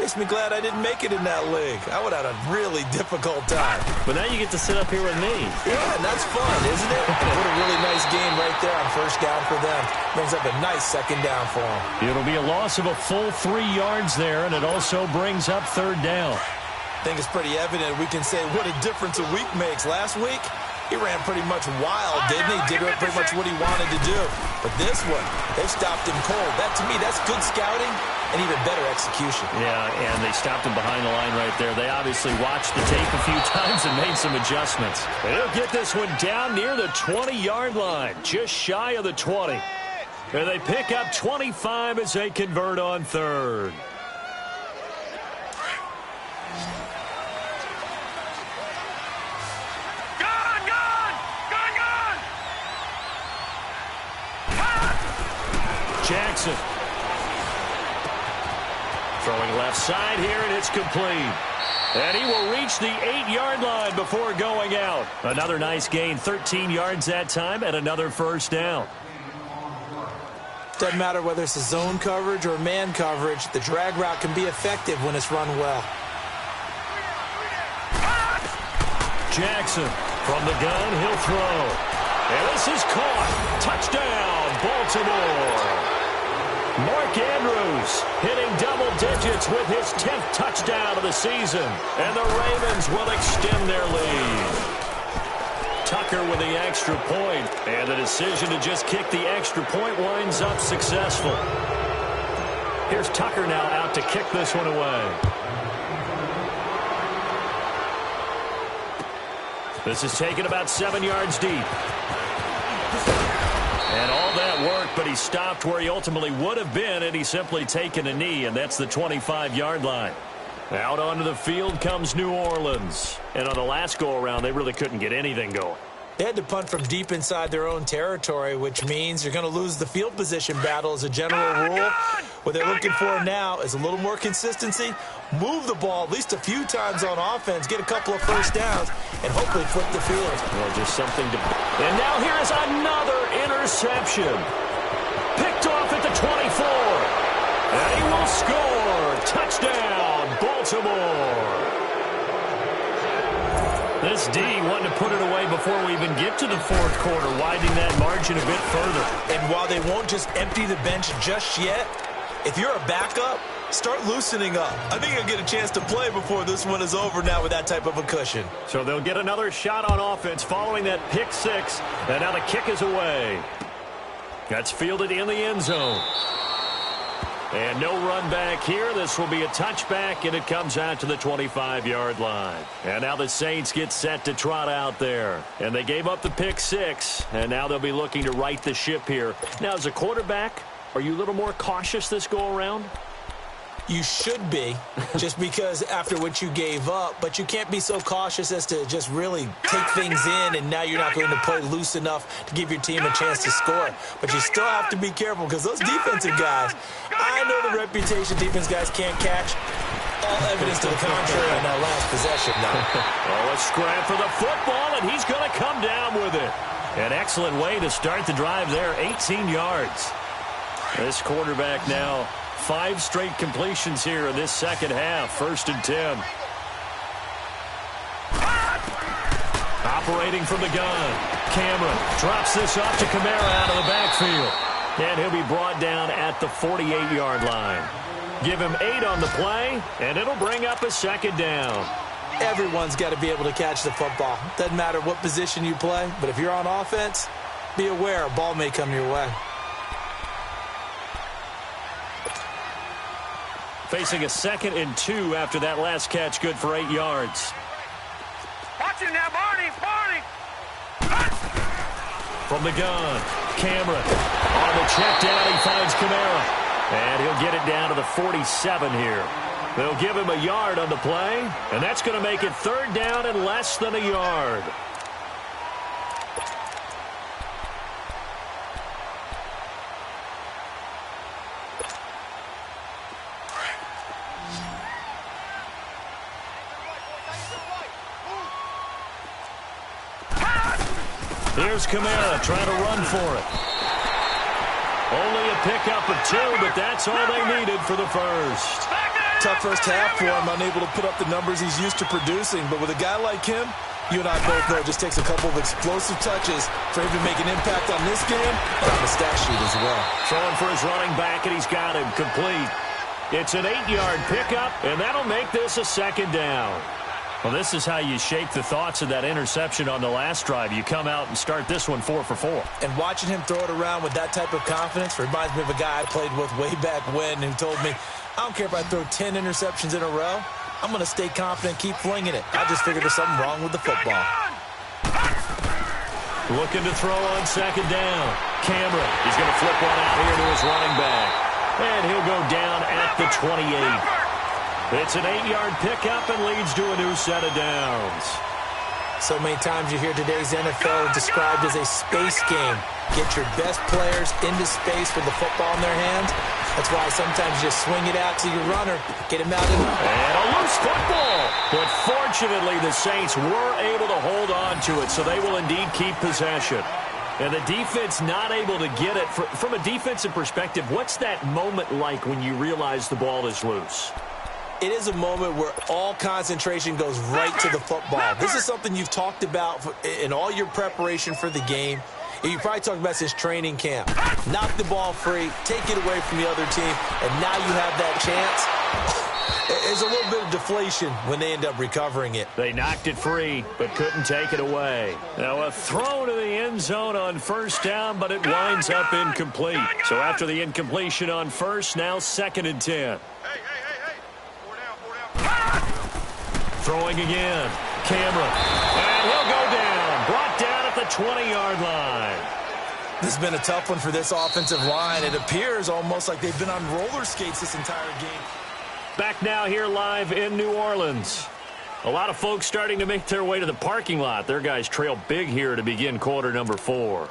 makes me glad I didn't make it in that league. I would have had a really difficult time. But now you get to sit up here with me. Yeah, and that's fun, isn't it? What a really nice game right there on 1st down for them. Brings up a nice 2nd down for them. It'll be a loss of a full 3 yards there, and it also brings up 3rd down. I think it's pretty evident we can say what a difference a week makes. Last week, he ran pretty much wild, didn't he? Did pretty much what he wanted to do. But this one, they've stopped him cold. That, to me, that's good scouting and even better execution. Yeah, and they stopped him behind the line right there. They obviously watched the tape a few times and made some adjustments. They'll get this one down near the 20-yard line, just shy of the 20. And they pick up 25 as they convert on 3rd. Jackson. Throwing left side here, and it's complete. And he will reach the 8-yard line before going out. Another nice gain, 13 yards that time, and another 1st down. Doesn't matter whether it's a zone coverage or man coverage, the drag route can be effective when it's run well. Jackson from the gun, he'll throw. And this is caught. Touchdown, Baltimore. Mark Andrews hitting double digits with his 10th touchdown of the season. And the Ravens will extend their lead. Tucker with the extra point, and the decision to just kick the extra point winds up successful. Here's Tucker now out to kick this one away. This is taken about 7 yards deep. And all that work, but he stopped where he ultimately would have been had he simply taken a knee, and that's the 25-yard line. Out onto the field comes New Orleans. And on the last go-around, they really couldn't get anything going. They had to punt from deep inside their own territory, which means you're going to lose the field position battle as a general rule. What they're looking for now is a little more consistency, move the ball at least a few times on offense, get a couple of first downs, and hopefully flip the field. Well, just something to... And now here is another interception. Picked off at the 24. And he will score. Touchdown, Baltimore. This D wanting to put it away before we even get to the fourth quarter, widening that margin a bit further. And while they won't just empty the bench just yet, if you're a backup, start loosening up. I think you'll get a chance to play before this one is over now with that type of a cushion. So they'll get another shot on offense following that pick six. And now the kick is away. That's fielded in the end zone. And no run back here. This will be a touchback, and it comes out to the 25-yard line. And now the Saints get set to trot out there. And they gave up the pick six, and now they'll be looking to right the ship here. Now, as a quarterback, are you a little more cautious this go-around? You should be, just because after what you gave up, but you can't be so cautious as to just really take things in, and now you're not going to play loose enough to give your team a chance to score. But you still have to be careful because those defensive guys, I know the reputation defense guys can't catch. All evidence to the contrary on that last possession now. Oh, a scrap for the football, and he's going to come down with it. An excellent way to start the drive there, 18 yards. This quarterback now 5 straight completions here in this second half. 1st and 10. Operating from the gun. Cameron drops this off to Kamara out of the backfield. And he'll be brought down at the 48-yard line. Give him 8 on the play, and it'll bring up a 2nd down. Everyone's got to be able to catch the football. Doesn't matter what position you play, but if you're on offense, be aware a ball may come your way. Facing a 2nd and 2 after that last catch, good for 8 yards. Watch it now, Barney. From the gun, Cameron. On the check down, he finds Kamara. And he'll get it down to the 47 here. They'll give him a yard on the play, and that's going to make it 3rd down and less than a yard. Here's Kamara trying to run for it. Only a pickup of 2, but that's all they needed for the first. Tough first half for him, unable to put up the numbers he's used to producing. But with a guy like him, you and I both know it just takes a couple of explosive touches for him to make an impact on this game and on the stat sheet as well. Throwing for his running back, and he's got him complete. It's an 8-yard pickup, and that'll make this a 2nd down. Well, this is how you shake the thoughts of that interception on the last drive. You come out and start this one 4 for 4. And watching him throw it around with that type of confidence reminds me of a guy I played with way back when who told me, I don't care if I throw 10 interceptions in a row. I'm going to stay confident, keep flinging it. I just figured there's something wrong with the football. Looking to throw on 2nd down. Cameron, he's going to flip one out here to his running back. And he'll go down at the 28. It's an 8-yard pickup and leads to a new set of downs. So many times you hear today's NFL described as a space game. Get your best players into space with the football in their hands. That's why sometimes you just swing it out to your runner, get him out. And a loose football. But fortunately, the Saints were able to hold on to it, so they will indeed keep possession. And the defense not able to get it. From a defensive perspective, what's that moment like when you realize the ball is loose? It is a moment where all concentration goes right to the football. This is something you've talked about in all your preparation for the game. You probably talk about this training camp. Knock the ball free, take it away from the other team, and now you have that chance. There's a little bit of deflation when they end up recovering it. They knocked it free, but couldn't take it away. Now a throw to the end zone on first down, but it winds up incomplete. So after the incompletion on first, now 2nd and 10. Hey. 4 down. Throwing again. Cameron. And he'll go down. Brought down at the 20-yard line. This has been a tough one for this offensive line. It appears almost like they've been on roller skates this entire game. Back now here live in New Orleans. A lot of folks starting to make their way to the parking lot. Their guys trail big here to begin quarter number 4.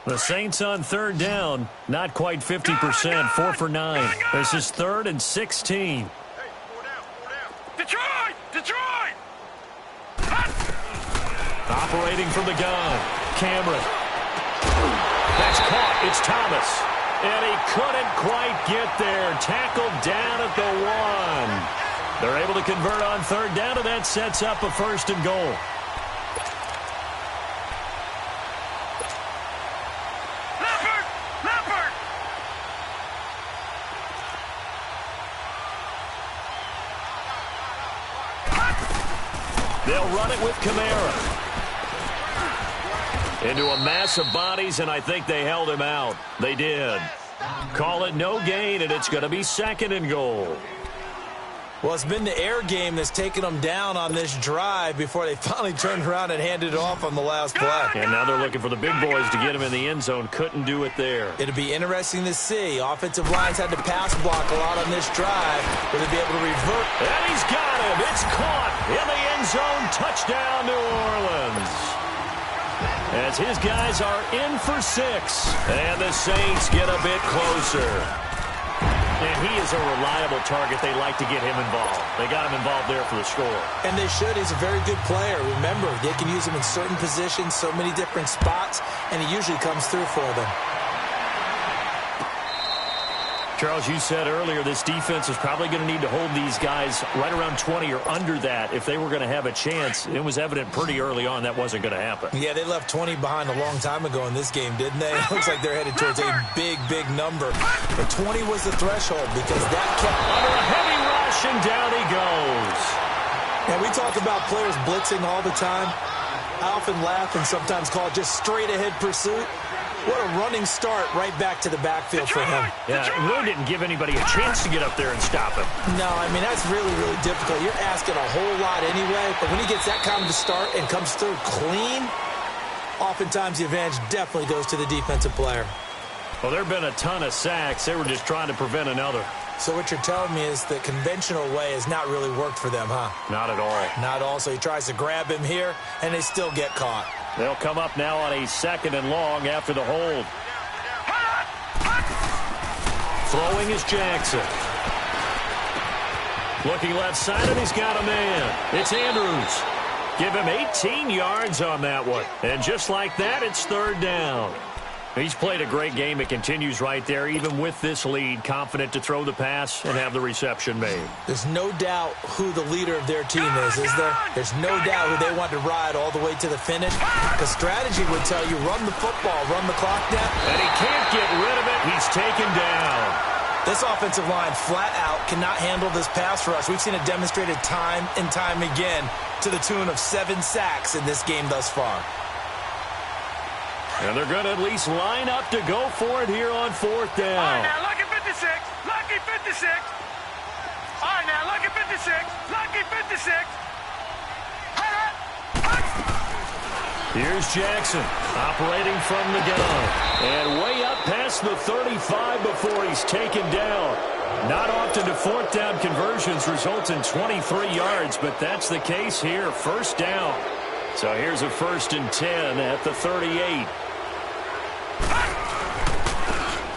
The Saints on 3rd down, not quite 50%, 4 for 9. This is 3rd and 16. Hey, 4 down. Detroit! Operating from the gun, Cameron. That's caught. It's Thomas. And he couldn't quite get there. Tackled down at the 1. They're able to convert on 3rd down, and that sets up a 1st and goal. Leopard! They'll run it with Kamara. Into a mass of bodies, and I think they held him out. They did. Call it no gain, and it's going to be 2nd and goal. Well, it's been the air game that's taken them down on this drive before they finally turned around and handed it off on the last play. And now they're looking for the big boys to get him in the end zone. Couldn't do it there. It'll be interesting to see. Offensive lines had to pass block a lot on this drive. Will they be able to revert? And he's got him. It's caught in the end zone. Touchdown, New Orleans. As his guys are in for 6. And the Saints get a bit closer. And he is a reliable target. They like to get him involved. They got him involved there for the score. And they should. He's a very good player. Remember, they can use him in certain positions, so many different spots, and he usually comes through for them. Charles, you said earlier this defense is probably going to need to hold these guys right around 20 or under that if they were going to have a chance. It was evident pretty early on that wasn't going to happen. Yeah, they left 20 behind a long time ago in this game, didn't they? It looks like they're headed towards a big, big number. But 20 was the threshold because that kept... Under a heavy rush, and down he goes. Now, we talk about players blitzing all the time. I often laugh and sometimes call it just straight-ahead pursuit. What a running start right back to the backfield for him. Yeah, it really didn't give anybody a chance to get up there and stop him. No, I mean, that's really, really difficult. You're asking a whole lot anyway, but when he gets that kind of a start and comes through clean, oftentimes the advantage definitely goes to the defensive player. Well, there have been a ton of sacks. They were just trying to prevent another. So what you're telling me is the conventional way has not really worked for them, huh? Not at all. Not all. So he tries to grab him here, and they still get caught. They'll come up now on a 2nd and long after the hold. Throwing is Jackson. Looking left side, and he's got a man. It's Andrews. Give him 18 yards on that one. And just like that, it's 3rd down. He's played a great game. It continues right there, even with this lead, confident to throw the pass and have the reception made. There's no doubt who the leader of their team is there? There's no doubt who they want to ride all the way to the finish. Because strategy would tell you, run the football, run the clock down. And he can't get rid of it. He's taken down. This offensive line flat out cannot handle this pass rush. We've seen it demonstrated time and time again to the tune of 7 sacks in this game thus far. And they're going to at least line up to go for it here on 4th down. All right, now, lucky 56. Lucky 56. All right, now, lucky 56. Lucky 56. Here's Jackson operating from the gun. And way up past the 35 before he's taken down. Not often do 4th down conversions result in 23 yards, but that's the case here. 1st down. So here's a 1st and 10 at the 38.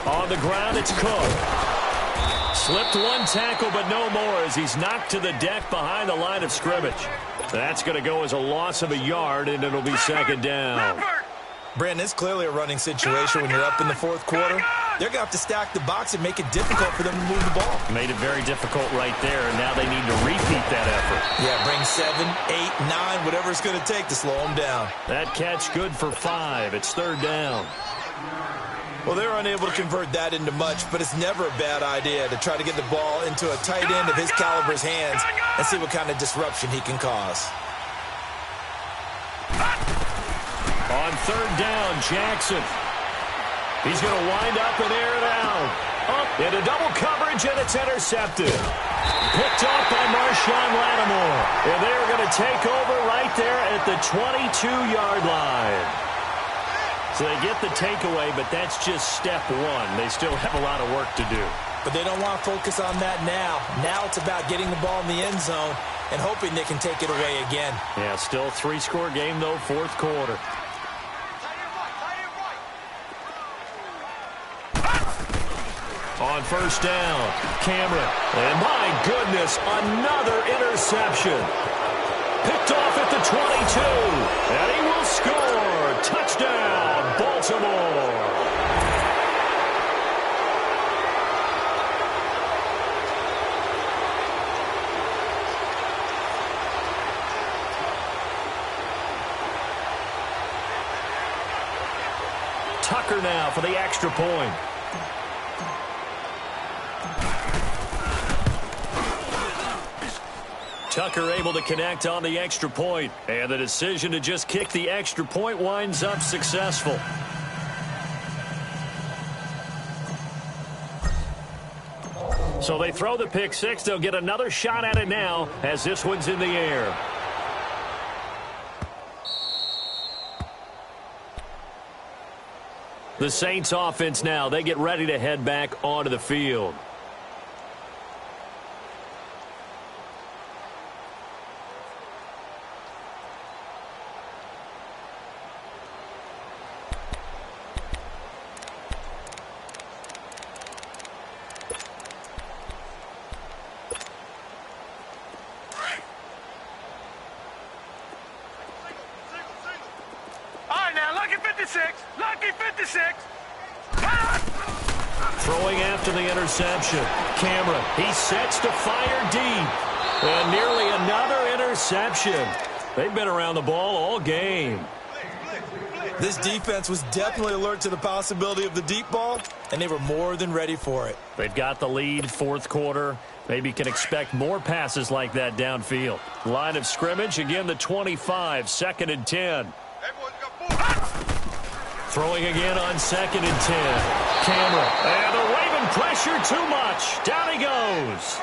On the ground, it's Cook. Slipped one tackle, but no more as he's knocked to the deck behind the line of scrimmage. That's going to go as a loss of a yard, and it'll be 2nd down. Brandon, it's clearly a running situation when you're up in the 4th quarter. they're going to have to stack the box and make it difficult for them to move the ball. Made it very difficult right there, and now they need to repeat that effort. Yeah, bring 7, 8, 9, whatever it's going to take to slow them down. That catch good for 5. It's third down. Well, they're unable to convert that into much, but it's never a bad idea to try to get the ball into a tight end of his caliber's hands and see what kind of disruption he can cause. On third down, Jackson. He's going to wind up and air it out. Up into double coverage, and it's intercepted. Picked off by Marshawn Lattimore. And they're going to take over right there at the 22-yard line. So they get the takeaway, but that's just step one. They still have a lot of work to do. But they don't want to focus on that now. Now it's about getting the ball in the end zone and hoping they can take it away again. Yeah, still a 3-score game, though, fourth quarter. On first down, Cameron. And my goodness, another interception. Picked off at the 22. And he will score. Touchdown, Baltimore. Tucker now for the extra point. Tucker able to connect on the extra point, and the decision to just kick the extra point winds up successful. So they throw the pick six. They'll get another shot at it now as this one's in the air. The Saints offense now, they get ready to head back onto the field. Throwing after the interception. Cameron, he sets to fire deep. And nearly another interception. They've been around the ball all game. This defense was definitely alert to the possibility of the deep ball, and they were more than ready for it. They've got the lead, fourth quarter. Maybe can expect more passes like that downfield. Line of scrimmage, again the 25, 2nd and 10. Throwing again on 2nd and 10. Cameron. And the Raven pressure too much. Down he goes.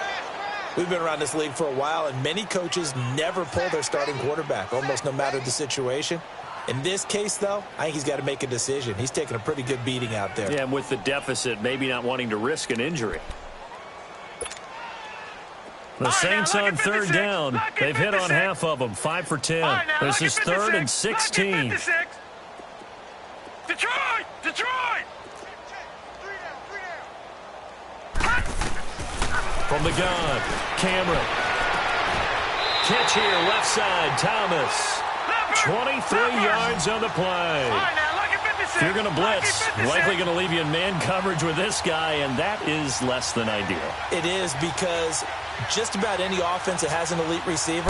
We've been around this league for a while, and many coaches never pull their starting quarterback, almost no matter the situation. In this case, though, I think he's got to make a decision. He's taking a pretty good beating out there. Yeah, and with the deficit, maybe not wanting to risk an injury. The Saints on third down. They've hit on half of them, 5 for 10. This is 3rd and 16. Detroit! Detroit! From the gun, Cameron. Catch here, left side, Thomas. 23 yards on the play. If you're going to blitz, likely going to leave you in man coverage with this guy, and that is less than ideal. It is, because just about any offense that has an elite receiver,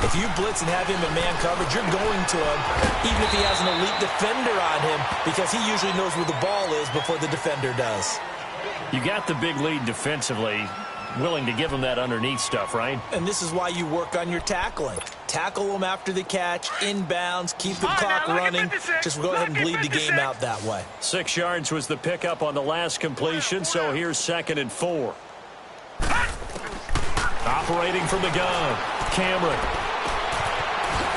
if you blitz and have him in man coverage, you're going to him, even if he has an elite defender on him, because he usually knows where the ball is before the defender does. You got the big lead defensively, willing to give him that underneath stuff, right? And this is why you work on your tackling. Tackle them after the catch, inbounds, keep the clock running. Just go ahead and bleed the game out that way. 6 yards was the pickup on the last completion, so here's 2nd and 4. Operating from the gun, Cameron.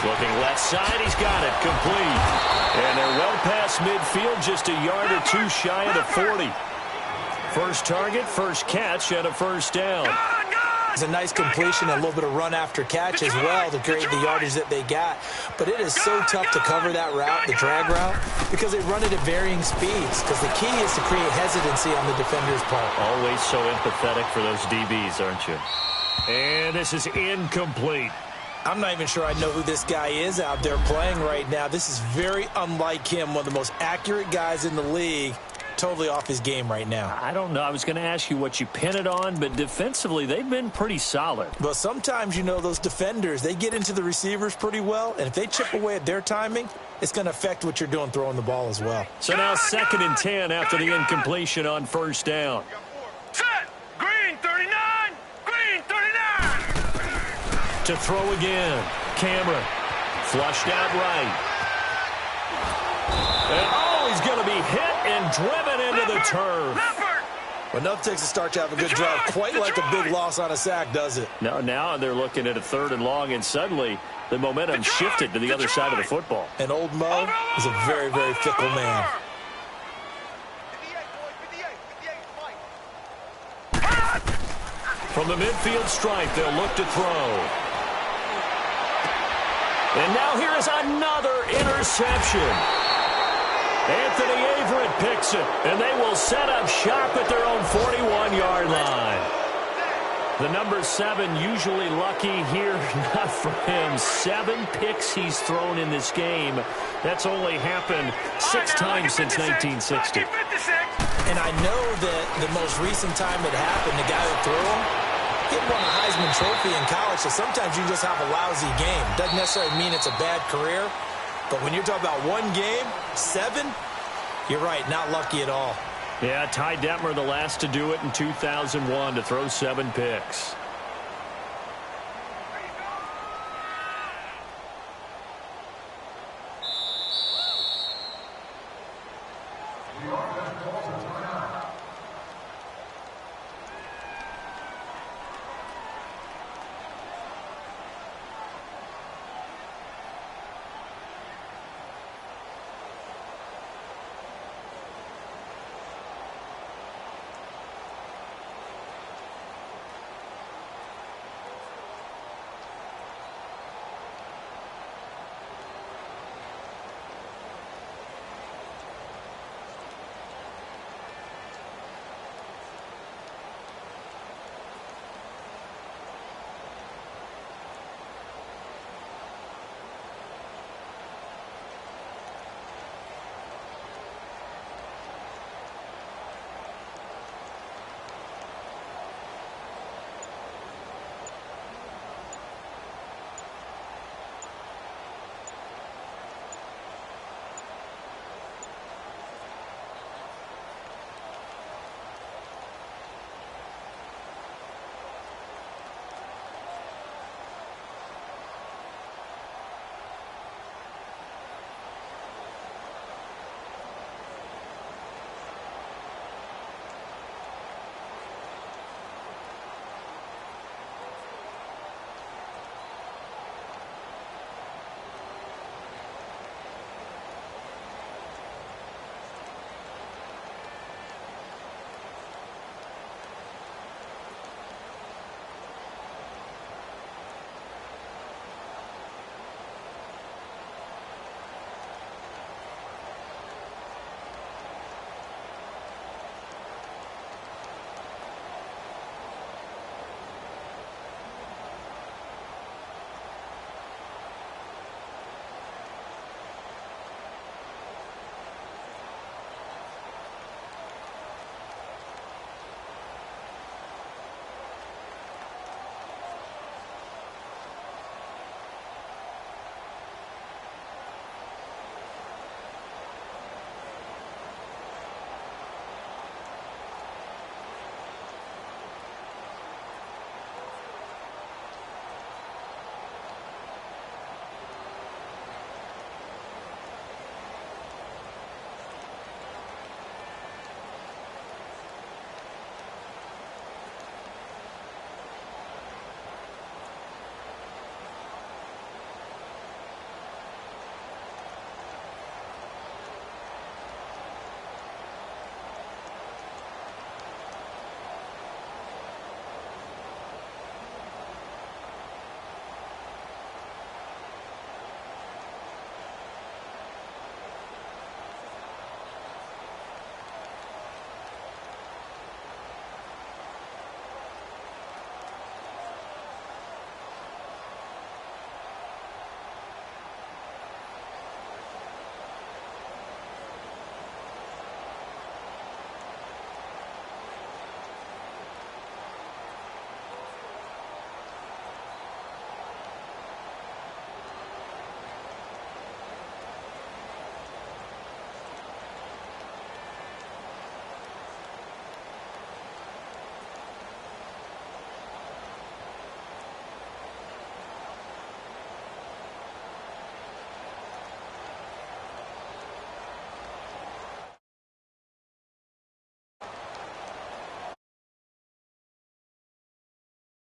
Looking left side, he's got it, complete. And they're well past midfield, just a yard or two shy of the 40. First target, first catch, and a first down. It's a nice completion, a little bit of run after catch as well to create the yardage that they got. But it is so tough to cover that route, the drag route, because they run it at varying speeds. Because the key is to create hesitancy on the defender's part. Always so empathetic for those DBs, aren't you? And this is incomplete. I'm not even sure I know who this guy is out there playing right now. This is very unlike him, one of the most accurate guys in the league. totally off his game right now. I don't know. I was going to ask you what you pin it on, but defensively, they've been pretty solid. But sometimes, you know, those defenders, they get into the receivers pretty well, and if they chip away at their timing, it's going to affect what you're doing throwing the ball as well. So now 2nd and 10 after the incompletion on 1st down. Set. Green 39. Green 39. To throw again. Cameron. Flushed out right. And, he's going to be hit and driven into the turf. Well, enough takes to start to have a good drive. Quite like a big loss on a sack, does it? No, now they're looking at a 3rd and long, and suddenly the momentum shifted to the other side of the football. And old Mo is a very, very fickle man. From the midfield stripe, they'll look to throw. And now here is another interception. Anthony Averett picks it, and they will set up shop at their own 41-yard line. The number 7 usually lucky here, not for him. 7 picks he's thrown in this game. That's only happened 6 times since 1960. And I know that the most recent time it happened, the guy that threw him, he won a Heisman Trophy in college, so sometimes you just have a lousy game. Doesn't necessarily mean it's a bad career, but when you're talking about one game, 7, you're right, not lucky at all. Yeah, Ty Detmer, the last to do it in 2001, to throw 7 picks.